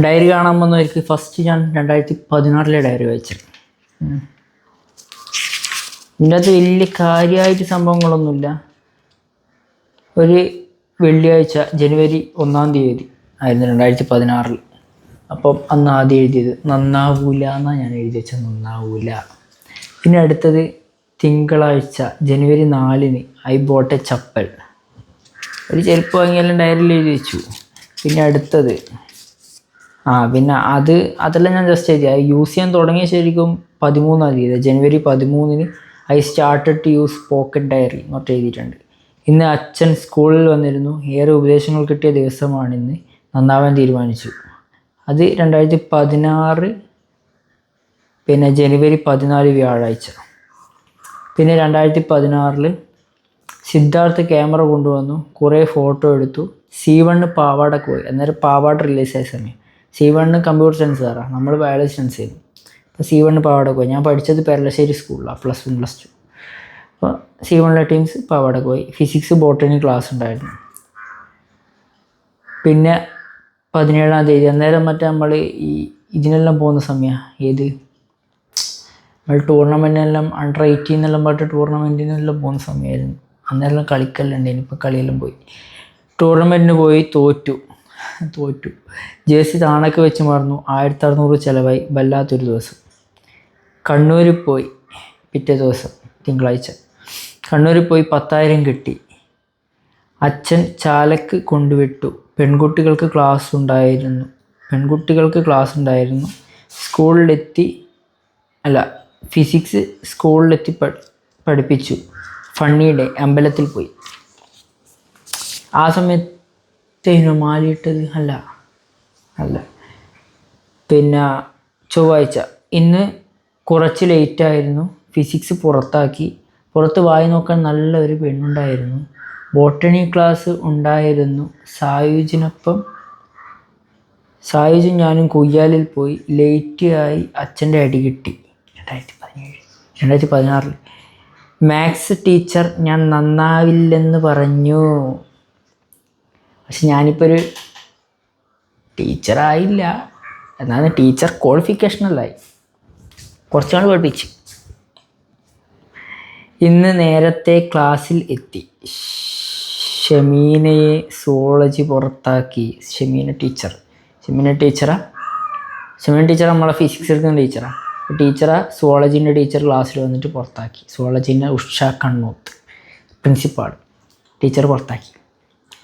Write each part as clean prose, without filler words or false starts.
Diary കാണാൻ വന്നവർക്ക് first ഞാൻ 2016 ഡയറി വായിച്ചത്. ഇതിൻ്റെ അകത്ത് വലിയ കാര്യമായിട്ട് സംഭവങ്ങളൊന്നുമില്ല. ഒരു വെള്ളിയാഴ്ച ജനുവരി 1 ആയിരുന്നു 2016. അപ്പം അന്ന് ആദ്യം എഴുതിയത് നന്നാവൂല എന്നാണ് ഞാൻ എഴുതി വെച്ചത്, നന്നാവൂല. പിന്നെ അടുത്തത് തിങ്കളാഴ്ച ജനുവരി 4 ഐ ബോട്ട് എ ചപ്പൽ. ഒരു ചെരുപ്പ് വാങ്ങിയാലും ഡയറിയിൽ എഴുതി വെച്ചു. പിന്നെ അടുത്തത് പിന്നെ അതെല്ലാം ഞാൻ ജസ്റ്റ് എഴുതി. യൂസ് ചെയ്യാൻ തുടങ്ങിയ ശരിക്കും 13 ജനുവരി 13 I started to use pocket diary എന്നൊക്കെ എഴുതിയിട്ടുണ്ട്. ഇന്ന് അച്ഛൻ സ്കൂളിൽ വന്നിരുന്നു, ഏറെ ഉപദേശങ്ങൾ കിട്ടിയ ദിവസമാണിന്ന്, നന്നാവാൻ തീരുമാനിച്ചു. അത് 2016 പിന്നെ ജനുവരി 14 വ്യാഴാഴ്ച. പിന്നെ 2016 സിദ്ധാർത്ഥ് ക്യാമറ കൊണ്ടുവന്നു, കുറേ ഫോട്ടോ എടുത്തു. C1 പാവാടക്ക് പോയി. അന്നേരം പാവാട റിലീസായ സമയം. C1 കമ്പ്യൂട്ടർ സയൻസ് സാറാണ്, നമ്മൾ ബയോളജി സയൻസ് ആയിരുന്നു. അപ്പോൾ C1 പാവാടക്ക് പോയി. ഞാൻ പഠിച്ചത് പെരളശ്ശേരി സ്കൂളിലാണ്, +1 +2. അപ്പോൾ C1 ടീംസ് പാവാടക്ക് പോയി. ഫിസിക്സ് ബോട്ടണി ക്ലാസ് ഉണ്ടായിരുന്നു. പിന്നെ 17 അന്നേരം നമ്മൾ ഇതിനെല്ലാം പോകുന്ന സമയമാണ്. ഏത് നമ്മൾ ടൂർണമെൻറ്റിനെല്ലാം Under 18 പറഞ്ഞിട്ട് ടൂർണമെൻറ്റിനെല്ലാം പോകുന്ന സമയമായിരുന്നു. അന്നേരം കളിക്കലുണ്ട്. ഇനിയിപ്പോൾ കളിയെല്ലാം പോയി. ടൂർണമെൻറ്റിന് പോയി തോറ്റു. ജേഴ്സി താണൊക്കെ വെച്ച് മറന്നു. 1600 ചിലവായി. വല്ലാത്തൊരു ദിവസം. കണ്ണൂരിൽ പോയി. പിറ്റേ ദിവസം തിങ്കളാഴ്ച കണ്ണൂരിൽ പോയി 10,000 കിട്ടി. അച്ഛൻ ചാലക്ക് കൊണ്ടുവിട്ടു. പെൺകുട്ടികൾക്ക് ക്ലാസ് ഉണ്ടായിരുന്നു. ഫിസിക്സ് സ്കൂളിലെത്തി പഠിപ്പിച്ചു. ഫണ്ണി ഡേ അമ്പലത്തിൽ പോയി. ആ സമയത്ത് മാലിയിട്ടത് അല്ല. പിന്നെ ചൊവ്വാഴ്ച ഇന്ന് കുറച്ച് ലേറ്റായിരുന്നു. ഫിസിക്സ് പുറത്താക്കി. പുറത്ത് വായി നോക്കാൻ നല്ലൊരു പെണ്ണുണ്ടായിരുന്നു. ബോട്ടണി ക്ലാസ് ഉണ്ടായിരുന്നു. സായുജും ഞാനും കുയ്യാലിൽ പോയി. ലേറ്റ് ആയി. അച്ഛൻ്റെ അടി കിട്ടി. 2016 മാത്സ് ടീച്ചർ ഞാൻ നന്നാവില്ലെന്ന് പറഞ്ഞു. പക്ഷെ ഞാനിപ്പോൾ ഒരു ടീച്ചറായില്ല, എന്നാണ് ടീച്ചർ ക്വാളിഫിക്കേഷനല്ലായി. കുറച്ചുനാൾ പഠിപ്പിച്ച്. ഇന്ന് നേരത്തെ ക്ലാസ്സിൽ എത്തി. ഷമീനയെ സുവോളജി പുറത്താക്കി. ഷമീന ടീച്ചർ നമ്മളെ ഫിസിക്സ് എടുക്കുന്ന ടീച്ചറാണ്. സുവോളജീൻ്റെ ടീച്ചർ ക്ലാസ്സിൽ വന്നിട്ട് പുറത്താക്കി. സുവോളജീൻ്റെ ഉഷ കണ്ണൂത്ത് പ്രിൻസിപ്പാൾ. ടീച്ചർ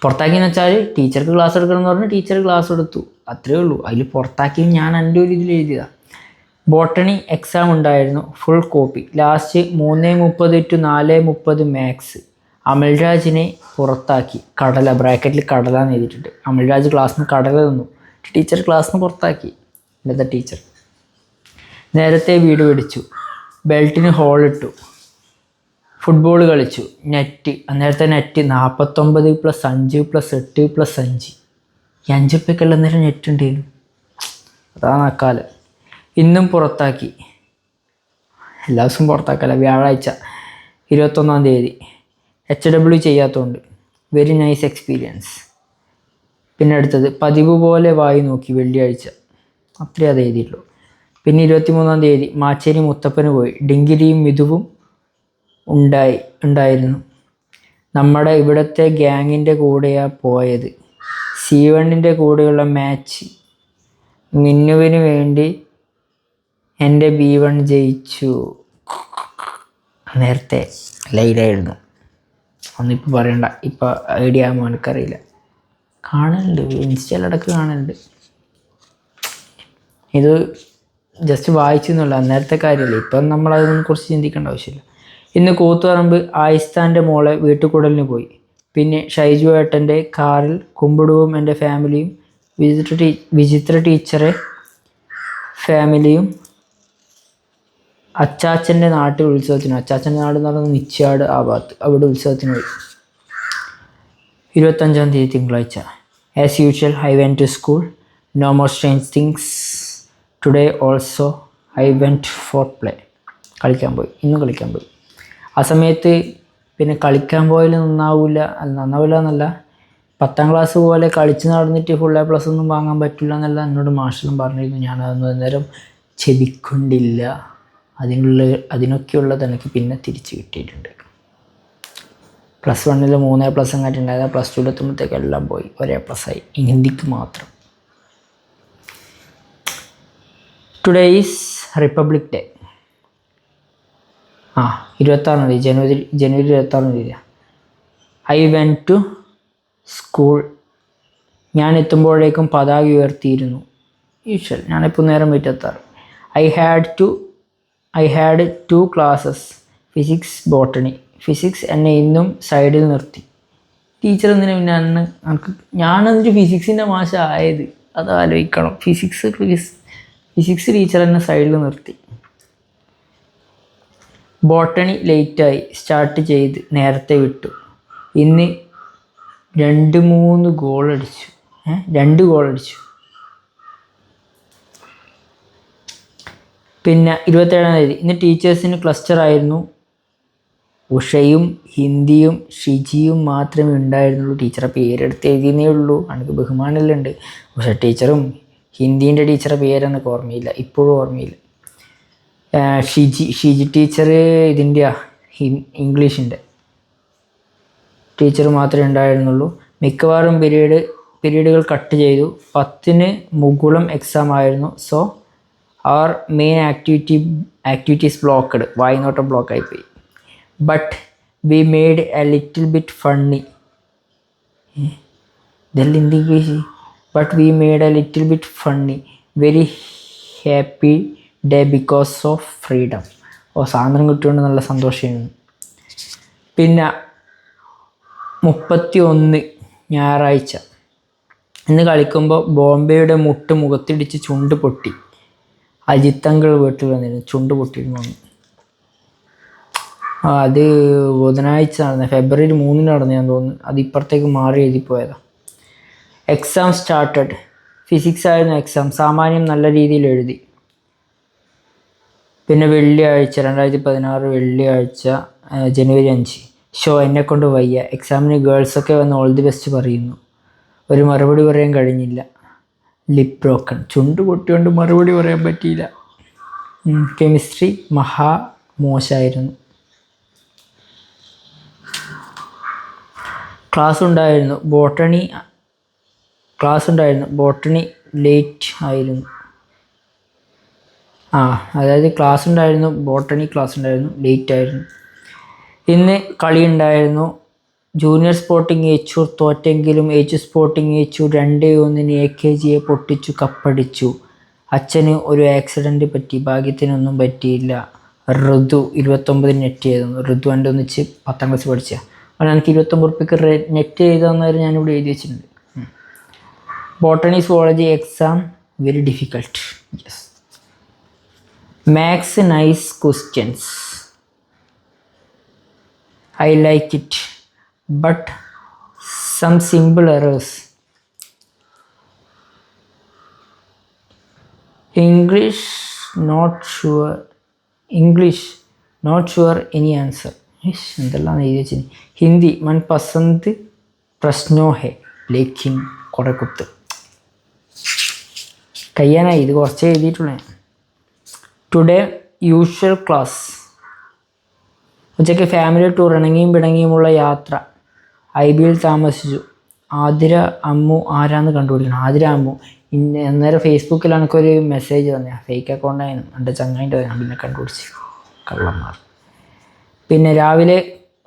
പുറത്താക്കിയെന്ന് വെച്ചാൽ ടീച്ചർക്ക് ക്ലാസ് എടുക്കണം എന്ന് പറഞ്ഞാൽ ടീച്ചർ ക്ലാസ് എടുത്തു, അത്രയേ ഉള്ളൂ. അതിൽ പുറത്താക്കി ഞാൻ എൻ്റെ ഒരു ഇതിൽ എഴുതിയതാണ്. ബോട്ടണി എക്സാം ഉണ്ടായിരുന്നു. Full copy. Last 3:30 to 4:30 maths. അമൽരാജിനെ പുറത്താക്കി. ബ്രാക്കറ്റിൽ കടലാന്ന് എഴുതിയിട്ടുണ്ട്. അമൽരാജ് ക്ലാസ്സിൽ നിന്ന് കടല തന്നു. ടീച്ചർ ക്ലാസ്സിൽ നിന്ന് പുറത്താക്കി. ഇന്നത്തെ ടീച്ചർ നേരത്തെ വീട് പിടിച്ചു. ബെൽറ്റിന് ഹോളിട്ടു. ഫുട്ബോൾ കളിച്ചു. അന്നേരത്തെ നെറ്റ് 49 + 5 + 8 + 5. ഈ 5 ഉറുപ്പ്യക്കുള്ള നേരം നെറ്റ് ഉണ്ടായിരുന്നു. അതാണ് അക്കാലം. ഇന്നും പുറത്താക്കി. എല്ലാ ദിവസവും പുറത്താക്കല്ല. വ്യാഴാഴ്ച 21 HW ചെയ്യാത്തതുകൊണ്ട്. Very nice experience. പിന്നെ അടുത്തത് പതിവ് പോലെ വായി നോക്കി. വെള്ളിയാഴ്ച അത്രയും അത് എഴുതിയിട്ടുള്ളൂ. പിന്നെ 23 മാച്ചേരി മുത്തപ്പന് പോയി. ഡിങ്കിരിയും മിഥുവും ഉണ്ടായിരുന്നു. നമ്മുടെ ഇവിടുത്തെ ഗ്യാങ്ങിൻ്റെ കൂടെയാണ് പോയത്. C1 കൂടെയുള്ള മാച്ച് മിന്നുവിന് വേണ്ടി എൻ്റെ B1 ജയിച്ചു. നേരത്തെ ലൈലായിരുന്നു. ഒന്നിപ്പോൾ പറയണ്ട, ഇപ്പോൾ ഐഡിയ ആകുമ്പോൾ എനിക്കറിയില്ല. കാണലുണ്ട്, ഇൻസ്റ്റയിലടക്ക് കാണലുണ്ട്. ഇത് ജസ്റ്റ് വായിച്ചെന്നുള്ള അന്നേരത്തെ കാര്യമല്ലേ. ഇപ്പം നമ്മളതിനെ കുറിച്ച് ചിന്തിക്കേണ്ട ആവശ്യമില്ല. ഇന്ന് കൂത്തുപറമ്പ് ആയിസ്ഥാൻ്റെ മോളെ വീട്ടുകൂടലിന് പോയി. പിന്നെ ഷൈജു ഏട്ടൻ്റെ കാറിൽ കുമ്പിടുവും എൻ്റെ ഫാമിലിയും വിചിത്ര ടീച്ചറെ ഫാമിലിയും അച്ചാച്ചൻ്റെ നാട്ടിൽ ഉത്സവത്തിന്. അച്ചാച്ചൻ്റെ നാട് എന്ന് പറയുന്നത് നിശ്ചയാട് ആ ഭാഗത്ത്. അവിടെ ഉത്സവത്തിന് പോയി. 25 തിങ്കളാഴ്ച. As usual I went to school. No more strange things. Today also I went for play. കളിക്കാൻ പോയി. ഇന്നും കളിക്കാൻ പോയി. ആ സമയത്ത് പിന്നെ കളിക്കാൻ പോയാൽ നന്നാവില്ല എന്നല്ല, 10ാം ക്ലാസ് പോലെ കളിച്ച് നടന്നിട്ട് ഫുൾ A+ ഒന്നും വാങ്ങാൻ പറ്റില്ല എന്നല്ല എന്നോട് മാഷെല്ലാം പറഞ്ഞിരുന്നു. ഞാനതൊന്നും അന്നേരം ചെവിക്കൊണ്ടില്ല. അതിനൊക്കെയുള്ളത് എനിക്ക് പിന്നെ തിരിച്ച് കിട്ടിയിട്ടുണ്ട്. +1 3 A+ അങ്ങായിട്ടുണ്ടായത്. +2 എത്തുമ്പോഴത്തേക്ക് എല്ലാം പോയി, 1 A+ ആയി, ഹിന്ദിക്ക് മാത്രം. Today is Republic Day. 26 January 26 I went to school. ഞാൻ എത്തുമ്പോഴേക്കും പതാക ഉയർത്തിയിരുന്നു. യൂഷ്വൽ, ഞാനിപ്പോൾ നേരം വീട്ടെത്താറ്. I had 2 classes, physics, botany. Physics എന്നെ ഇന്നും സൈഡിൽ നിർത്തി. ടീച്ചർ എന്തിനാ പിന്നെ അന്ന് എനിക്ക് ഞാനെന്നിട്ട് ഫിസിക്സിൻ്റെ മാഷ ആയത്? അത് ആലോചിക്കണം. ഫിസിക്സ് ടീച്ചർ എന്നെ സൈഡിൽ നിർത്തി. ബോട്ടണി ലേറ്റായി സ്റ്റാർട്ട് ചെയ്ത് നേരത്തെ വിട്ടു. ഇന്ന് 2 ഗോൾ അടിച്ചു. 2 ഗോൾ അടിച്ചു. പിന്നെ 27 ഇന്ന് ടീച്ചേഴ്സിന് ക്ലസ്റ്റർ ആയിരുന്നു. ഉഷയും ഹിന്ദിയും ഷിജിയും മാത്രമേ ഉണ്ടായിരുന്നുള്ളൂ. ടീച്ചറെ പേരെടുത്ത് എഴുതിയേ ഉള്ളൂ. എനിക്ക് ബഹുമാനമെല്ലാം ഉണ്ട്. ഉഷ ടീച്ചറും ഹിന്ദീൻ്റെ ടീച്ചറെ പേരെന്നൊക്കെ ഓർമ്മയില്ല, ഇപ്പോഴും ഓർമ്മയില്ല. ഷിജി ടീച്ചർ ഇതിൻ്റെ ഇംഗ്ലീഷിൻ്റെ ടീച്ചർ മാത്രമേ ഉണ്ടായിരുന്നുള്ളൂ. മിക്കവാറും പീരീഡുകൾ കട്ട് ചെയ്തു. 10ന് മുകുളം എക്സാം ആയിരുന്നു. സോ അവർ മെയിൻ ആക്ടിവിറ്റീസ് ബ്ലോക്ക്ഡ്. വായിനോട്ടം ബ്ലോക്കായിപ്പോയി. But we made a little bit funny. ഇതെല്ലാം എന്ത് English? But we made a little bit funny. Very happy day because of freedom. സ്വാതന്ത്ര്യം കിട്ടിയോണ്ട് നല്ല സന്തോഷമായിരുന്നു. പിന്നെ 31 ഞായറാഴ്ച. ഇന്ന് കളിക്കുമ്പോൾ ബോംബെയുടെ മുഖത്തിടിച്ച് ചുണ്ട് പൊട്ടി. അജിത്തങ്കൾ വീട്ടിൽ വന്നിരുന്നു, ചുണ്ട് പൊട്ടിയിരുന്നു. അത് ബുധനാഴ്ച നടന്നത്, ഫെബ്രുവരി 3 നടന്നതാന്ന് തോന്നുന്നു. അത് ഇപ്പുറത്തേക്ക് മാറി എഴുതിപ്പോയതാണ്. Exam started. ഫിസിക്സ് ആയിരുന്നു എക്സാം. സാമാന്യം നല്ല രീതിയിൽ എഴുതി. പിന്നെ വെള്ളിയാഴ്ച 2016 വെള്ളിയാഴ്ച ജനുവരി 5 ഷോ എന്നെക്കൊണ്ട് വയ്യ. എക്സാമിന് ഗേൾസൊക്കെ വന്ന് ഓൾ ദി ബെസ്റ്റ് പറയുന്നു. ഒരു മറുപടി പറയാൻ കഴിഞ്ഞില്ല. Lip broken. ചുണ്ട് പൊട്ടിയോണ്ട് മറുപടി പറയാൻ പറ്റിയില്ല. കെമിസ്ട്രി മോശമായിരുന്നു. ക്ലാസ് ഉണ്ടായിരുന്നു. ബോട്ടണി ലേറ്റ് ആയിരുന്നു. അതായത് ബോട്ടണി ക്ലാസ് ഉണ്ടായിരുന്നു, ലേറ്റ് ആയിരുന്നു. ഇന്ന് കളി ഉണ്ടായിരുന്നു. ജൂനിയർ സ്പോർട്ടിംഗ് ഏച്ചൂർ തോറ്റെങ്കിലും ഏച്ചു സ്പോർട്ടിംഗ് ഏച്ചൂർ 2-1 AKGയെ പൊട്ടിച്ചു കപ്പടിച്ചു. അച്ഛന് ഒരു ആക്സിഡൻറ്റ് പറ്റി, ഭാഗ്യത്തിനൊന്നും പറ്റിയില്ല. ഋതു 29 നെറ്റ് ചെയ്തു. ഋതു എൻ്റെ ഒന്നിച്ച് 10ാം ക്ലാസ് പഠിച്ച. അപ്പോൾ എനിക്ക് 29 ഉറുപ്പിക്ക് നെറ്റ് ചെയ്താൽ ഞാനിവിടെ എഴുതി വെച്ചിട്ടുണ്ട്. Botany zoology exam very difficult. Yes. Maths nice questions. I like it, but some simple errors. English not sure any answer. എന്തെല്ലാം എഴുതി വെച്ചു. ഹിന്ദി മൻ പസന്ത് പ്രശ്നോ ഹെ ലേക്കിൻ കുറെ കുത്ത്. കഴിയാനായി, ഇത് കുറച്ചേ എഴുതിയിട്ടുള്ളേ. Today usual class. ഉച്ചയ്ക്ക് ഫാമിലി ടൂർ, ഇണങ്ങിയും പിണങ്ങിയുമുള്ള യാത്ര. IBയിൽ താമസിച്ചു. ആതിര അമ്മു ആരാന്ന് കണ്ടുപിടിക്കണം. ആതിര അമ്മു. അന്നേരം ഫേസ്ബുക്കിൽ എനിക്കൊരു മെസ്സേജ് തന്നെ, ഫേക്ക് അക്കൗണ്ടായിരുന്നു, എൻ്റെ ചങ്ങായിൻ്റെ ഞാൻ പിന്നെ കണ്ടുപിടിച്ചു. കള്ളന്മാർ. പിന്നെ രാവിലെ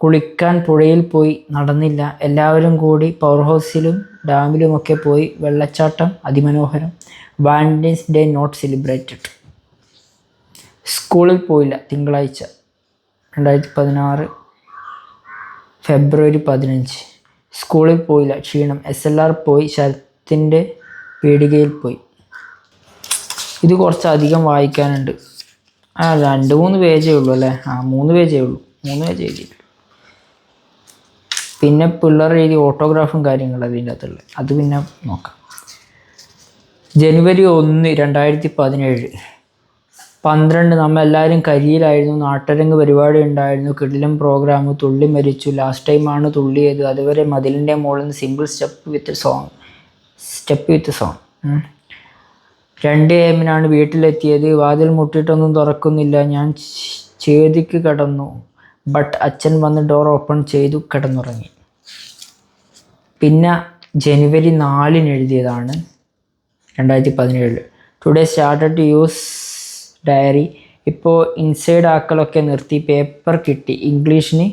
കുളിക്കാൻ പുഴയിൽ പോയി, നടന്നില്ല. എല്ലാവരും കൂടി പവർ ഹൗസിലും ഡാമിലുമൊക്കെ പോയി. വെള്ളച്ചാട്ടം അതിമനോഹരം. Valentine's day not celebrated. സ്കൂളിൽ പോയില്ല. തിങ്കളാഴ്ച 2016 ഫെബ്രുവരി 15. സ്കൂളിൽ പോയില്ല, ക്ഷീണം. SLR പോയി, ശരത്തിൻ്റെ പീടികയിൽ പോയി. ഇത് കുറച്ചധികം വായിക്കാനുണ്ട്. 2-3 പേജേ ഉള്ളൂ അല്ലേ? 3 പേജേ ഉള്ളൂ. 3 പേജ് എഴുതിയിട്ടുള്ളൂ. പിന്നെ പിള്ളേർ എഴുതി ഓട്ടോഗ്രാഫും കാര്യങ്ങളും അതിൻ്റെ അകത്തുള്ളത്, അത് പിന്നെ നോക്കാം. ജനുവരി 1, 2017 12 നമ്മളെല്ലാവരും കരിയിലായിരുന്നു. നാട്ടരങ്ങ് പരിപാടി ഉണ്ടായിരുന്നു. കിടിലം പ്രോഗ്രാം. തുള്ളി മരിച്ചു. ലാസ്റ്റ് ടൈമാണ് തുള്ളിയത്. അതുവരെ മതിലിൻ്റെ മുകളിൽ നിന്ന് simple step with song. 2 AM വീട്ടിലെത്തിയത്. വാതിൽ മുട്ടിയിട്ടൊന്നും തുറക്കുന്നില്ല. ഞാൻ ചേതിക്ക് കിടന്നു. ബട്ട് അച്ഛൻ വന്ന് ഡോർ ഓപ്പൺ ചെയ്തു കിടന്നുറങ്ങി. പിന്നെ ജനുവരി 4 എഴുതിയതാണ് 2017. Today started to use diary. ഇപ്പോൾ ഇൻസൈഡ് ആക്കലൊക്കെ നിർത്തി. പേപ്പർ കിട്ടി. ഇംഗ്ലീഷിന്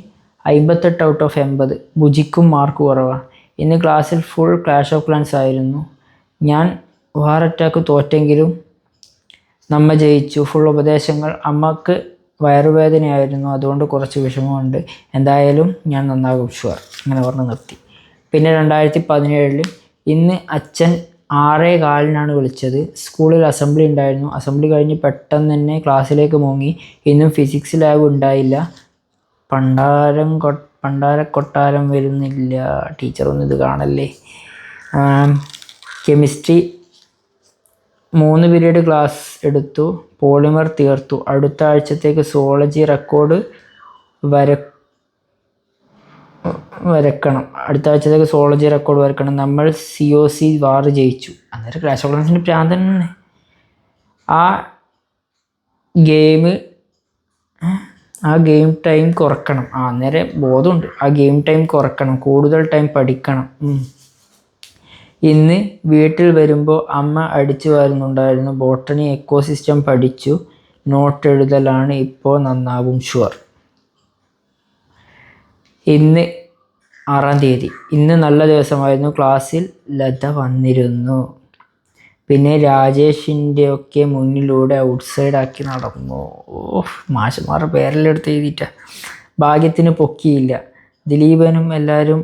58 ഔട്ട് ഓഫ് 80. ബുജിക്കും മാർക്ക് കുറവാണ്. ഇന്ന് ക്ലാസ്സിൽ ഫുൾ ക്ലാഷ് ഓഫ് ക്ലാൻസ് ആയിരുന്നു. ഞാൻ വാർ അറ്റാക്ക് തോറ്റെങ്കിലും നമ്മ ജയിച്ചു. ഫുൾ ഉപദേശങ്ങൾ. അമ്മക്ക് വയറുവേദനയായിരുന്നു, അതുകൊണ്ട് കുറച്ച് വിഷമമുണ്ട്. എന്തായാലും ഞാൻ നന്നാകും ഷുവർ. അങ്ങനെ പറഞ്ഞ് നിർത്തി. പിന്നെ 2017 ഇന്ന് അച്ഛൻ 6:15 വിളിച്ചത്. സ്കൂളിൽ അസംബ്ലി ഉണ്ടായിരുന്നു. അസംബ്ലി കഴിഞ്ഞ് പെട്ടെന്ന് തന്നെ ക്ലാസ്സിലേക്ക് മുങ്ങി. ഇന്നും ഫിസിക്സ് ലാബ് ഉണ്ടായില്ല. പണ്ടാരക്കൊട്ടാരം വരുന്നില്ല. ടീച്ചറൊന്നും ഇത് കാണല്ലേ. കെമിസ്ട്രി 3 പീരീഡ് ക്ലാസ് എടുത്തു. പോളിമർ തീർത്തു. അടുത്ത ആഴ്ചത്തേക്ക് സുവോളജി റെക്കോർഡ് വരക്കണം. നമ്മൾ COC വാർ ജയിച്ചു. അന്നേരം ക്ലാഷ് ഓഫ് ക്ലാൻസിൻ്റെ പ്രാന്തൻ തന്നെ. ആ ഗെയിം ടൈം കുറക്കണം. അന്നേരം ബോധമുണ്ട്. ആ ഗെയിം ടൈം കുറക്കണം. കൂടുതൽ ടൈം പഠിക്കണം. ഇന്ന് വീട്ടിൽ വരുമ്പോൾ അമ്മ അടിച്ചു വാരുന്നുണ്ടായിരുന്നു. ബോട്ടണി എക്കോസിസ്റ്റം പഠിച്ചു. നോട്ട് എഴുതലാണ്. ഇപ്പോൾ നന്നാവും ഷുവർ. ഇന്ന് 6-ാം തീയതി. ഇന്ന് നല്ല ദിവസമായിരുന്നു. ക്ലാസ്സിൽ ലത വന്നിരുന്നു. പിന്നെ രാജേഷിൻ്റെയൊക്കെ മുന്നിലൂടെ ഔട്ട്സൈഡ് ആക്കി നടന്നു. മാഷന്മാരുടെ പേരെല്ലാം എടുത്ത് എഴുതിയിട്ട. ഭാഗ്യത്തിന് പൊക്കിയില്ല. ദിലീപനും എല്ലാവരും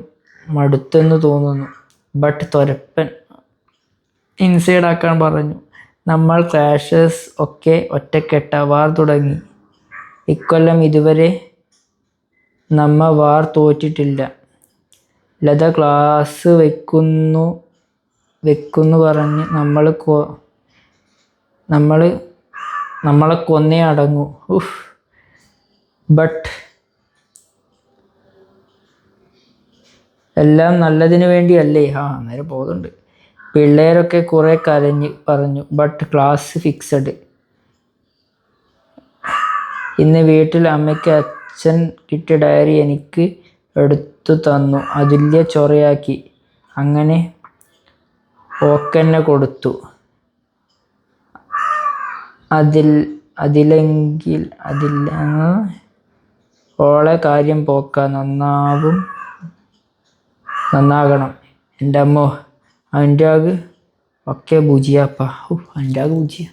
മടുത്തെന്ന് തോന്നുന്നു. ബട്ട് തൊരപ്പൻ ഇൻസൈഡ് ആക്കാൻ പറഞ്ഞു. നമ്മൾ ക്ലാഷസ് ഒക്കെ ഒറ്റക്കെട്ട. വാർ തുടങ്ങി. ഇക്കൊല്ലം ഇതുവരെ നമ്മ വാർ തോറ്റിട്ടില്ല. ലത ക്ലാസ് വെക്കുന്നു പറഞ്ഞ് നമ്മളെ കൊന്നേ അടങ്ങൂ. ബട്ട് എല്ലാം നല്ലതിന് വേണ്ടിയല്ലേ. അന്നേരം പോകുന്നുണ്ട്. പിള്ളേരൊക്കെ കുറേ പറഞ്ഞു. But class fixed. ഇന്ന് വീട്ടിൽ അമ്മയ്ക്ക് അച്ഛൻ കിട്ടിയ ഡയറി എനിക്ക് എടുത്തു തന്നു. അതുല്യ ചൊറയാക്കി. അങ്ങനെ ഓക്കെന്നെ കൊടുത്തു. ഓളെ കാര്യം പോക്ക. നന്നാകണം. എൻ്റെ അമ്മോ അൻ്റാഗ് ഒക്കെ ബുജിയാപ്പ. അൻ്റാഗ് ബുജിയ.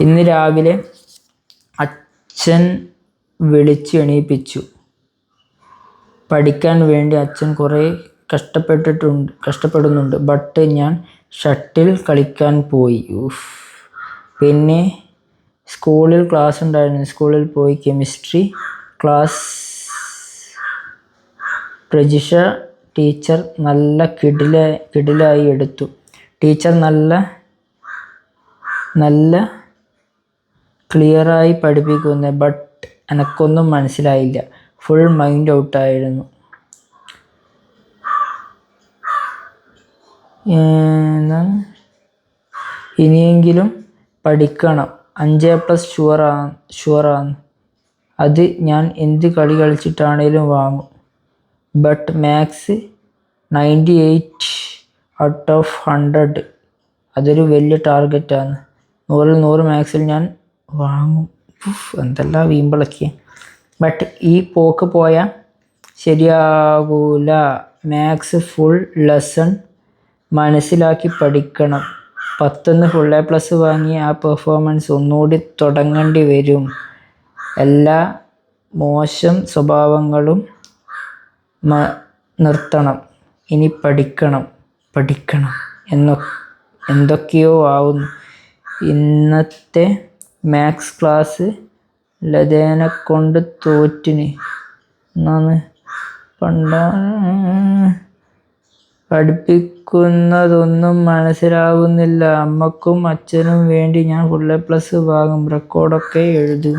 ഇന്ന് രാവിലെ അച്ഛൻ വിളിച്ച് എണീപ്പിച്ചു. പഠിക്കാൻ വേണ്ടി അച്ഛൻ കുറേ കഷ്ടപ്പെടുന്നുണ്ട്. ബട്ട് ഞാൻ ഷട്ടിൽ കളിക്കാൻ പോയി. പിന്നെ സ്കൂളിൽ ക്ലാസ് ഉണ്ടായിരുന്നു. സ്കൂളിൽ പോയി. കെമിസ്ട്രി ക്ലാസ് പ്രജിഷ ടീച്ചർ നല്ല കിടിലായി എടുത്തു. ടീച്ചർ നല്ല ക്ലിയറായി പഠിപ്പിക്കുന്നത്. ബട്ട് എനക്കൊന്നും മനസ്സിലായില്ല. ഫുൾ മൈൻഡ് ഔട്ടായിരുന്നു. ഇനിയെങ്കിലും പഠിക്കണം. 5+ ഷുവറാണ്. അത് ഞാൻ എന്ത് കളി കളിച്ചിട്ടാണേലും വാങ്ങും. But maths 98 out of 100. അതൊരു വലിയ ടാർഗറ്റാണ്. 100-ൽ 100 മാത്സിൽ ഞാൻ വാങ്ങും. എന്തെല്ലാം വീമ്പിളക്കിയ. ബട്ട് ഈ പോക്ക് പോയാൽ ശരിയാകൂല. മാത്സ് ഫുൾ ലെസൺ മനസ്സിലാക്കി പഠിക്കണം. 10ന്ന് ഫുൾ A+ വാങ്ങി ആ പെർഫോമൻസ് ഒന്നുകൂടി തുടങ്ങേണ്ടി വരും. എല്ലാ മോശം സ്വഭാവങ്ങളും നിർത്തണം. ഇനി പഠിക്കണം എന്തൊക്കെയോ ആവുന്നു. ഇന്നത്തെ മാത്സ് ക്ലാസ് ലതേനെക്കൊണ്ട് തോറ്റിന്. പഠിപ്പിക്കുന്നതൊന്നും മനസ്സിലാവുന്നില്ല. അമ്മക്കും അച്ഛനും വേണ്ടി ഞാൻ full+ വാങ്ങും, റെക്കോർഡൊക്കെ എഴുതും.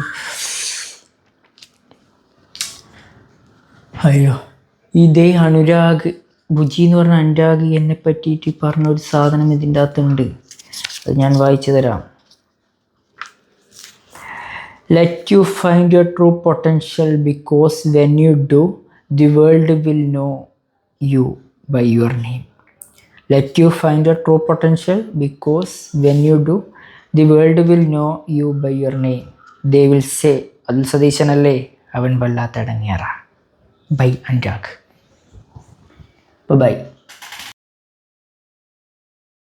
അയ്യോ, ഇതേ അനുരാഗ്, ബുജി എന്ന് പറഞ്ഞ അനുരാഗ് എന്നെ പറ്റിയിട്ട് പറഞ്ഞൊരു സാധനം ഇതിൻ്റെ അകത്തുണ്ട്. അത് ഞാൻ വായിച്ചു തരാം. Let you find your true potential, because when you do, the world will know you by your name. Let you find your true potential, because when you do, the world will know you by your name. They will say, അത് സതീശനല്ലേ, അവൻ വല്ലാത്തടങ്ങിയറ. By Anurag. By.